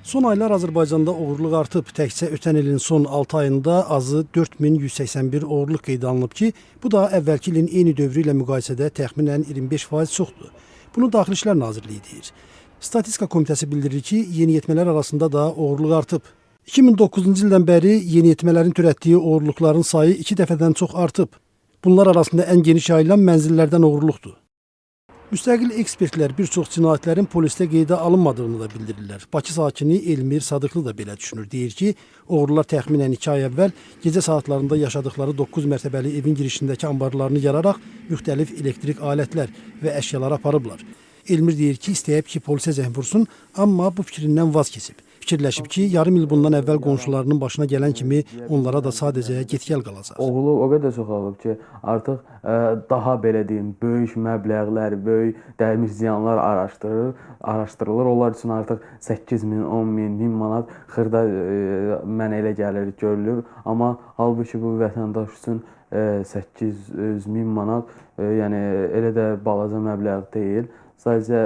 Son aylar Azərbaycanda oğurluq artıb. Təkcə ötən ilin son 6 ayında azı 4181 oğurluq qeydə alınıb ki, bu da əvvəlki ilin eyni dövrü ilə müqayisədə təxminən 25% çoxdur. Bunu Daxili İşlər Nazirliyi deyir. Statistika Komitəsi bildirir ki, yeniyetmələr arasında da oğurluq artıb. 2009-cu ildən bəri yeniyetmələrin törətdiyi oğurluqların sayı 2 dəfədən çox artıb. Bunlar arasında ən geniş yayılan mənzillərdən oğurluqdur. Müstəqil ekspertlər bir çox cinayətlərin polisdə qeydə alınmadığını da bildirirlər. Bakı sakini Elmir Sadıqlı da belə düşünür. Deyir ki, oğrular təxminən 2 ay əvvəl gecə saatlarında yaşadıkları 9 mərtəbəli evin girişindəki anbarlarını yararaq müxtəlif elektrik alətlər və əşyalar aparıblar. Elmir deyir ki, istəyib ki, polisə zəng vursun, amma bu fikrindən vaz kesib. Fikirləşib ki, yarım il bundan əvvəl qonşularının başına gələn kimi onlara da sadəcə get-gəl qalacaq. Oğurluq o qədər çox olub ki, artıq daha belə deyim, böyük məbləğlər, böyük dəymiş ziyanlar araşdırılır. Onlar üçün artıq 8 min, 10 min, 1000 manat xırda mənə elə gəlir, görülür. Amma halbuki bu vətəndaş üçün 800 min manat, yəni elə də balaca məbləğ deyil. Sadəcə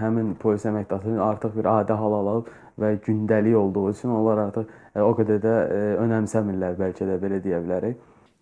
həmin polis əməkdaşı artıq bir adi hal alıb və gündəlik olduğu üçün onlar artıq o qədər də önəmsəmirlər, bəlkə də belə deyə bilərik.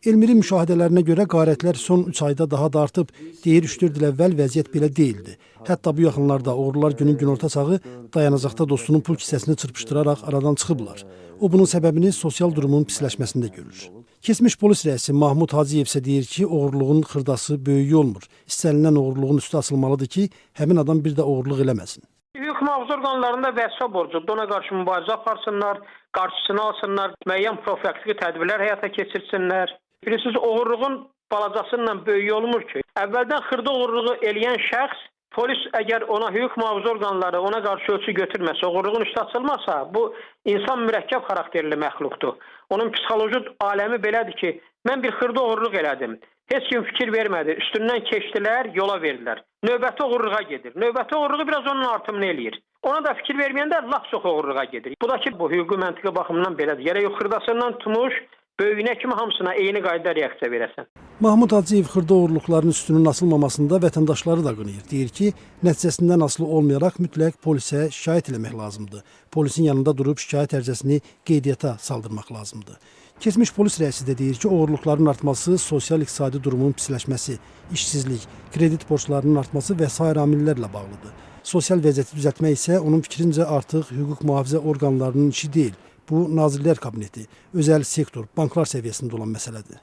Elmirin müşahidələrinə görə qarətlər son 3 ayda daha da artıb. Deyir 3-4 il əvvəl vəziyyət belə deyildi. Hətta bu yaxınlarda oğrular günün günorta sağı dayanacaqda dostunun pul kisəsini çırpışdıraraq aradan çıxıblar. O bunun səbəbini sosial durumun pisləşməsində görür. Keçmiş polis rəisi Mahmud Hacıyev isə deyir ki, oğurluğun xırdası böyüyü olmur. İstənilən oğurluğun üstü açılmalıdır ki, həmin adam bir də oğurluq eləməsin. Hüquq mühafizə orqanlarında vəzifə borcudur. Ona qarşı mübarizə aparsınlar, qarşısını alsınlar, müəyyən profilaktiki tədbirlər həyata keçirsinlər. Bilirsiniz, oğurluğun balacasından böyüyü olmur ki. Əvvəldən xırda oğurluğu eləyən şəxs, polis əgər ona hüquq mühafizə orqanları ona qarşı ölçü götürməsə, oğurluğun üstü açılmasa, bu insan mürəkkəb xarakterli məxluqdur. Onun psixoloji aləmi belədir ki, mən bir xırda oğurluq elədim. Heç kim fikir vermədi. Üstündən keçdilər, yola verdilər. Növbəti oğurluğa gedir. Növbəti oğurluğu biraz onun artımını eləyir. Ona da fikir verməyəndə lap çox oğurluğa gedir. Bu da ki, bu hüquqi məntiqi baxımından belədir. Gərək xırdasından tutmuş, böyüyünə kimi hamısına eyni qaydada reaksiya verəsən. Mahmud Hacıyev xırda oğurluqların üstünün asılmamasında vətəndaşları da qınayır. Deyir ki, nəticəsindən asılı olmayaraq mütləq polisə şikayət eləmək lazımdır. Polisin yanında durub şikayət ərizəsini qeydiyyata saldırmaq lazımdır. Keçmiş polis rəisi də deyir ki, oğurluqların artması sosial-iqtisadi durumun pisləşməsi, işsizlik, kredit borclarının artması və sair amillərlə bağlıdır. Sosial vəziyyəti düzəltmək isə onun fikrincə artıq hüquq mühafizə orqanlarının işi deyil. Bu, Nazirlər Kabineti, özəl sektor, banklar səviyyəsində olan məsələdir.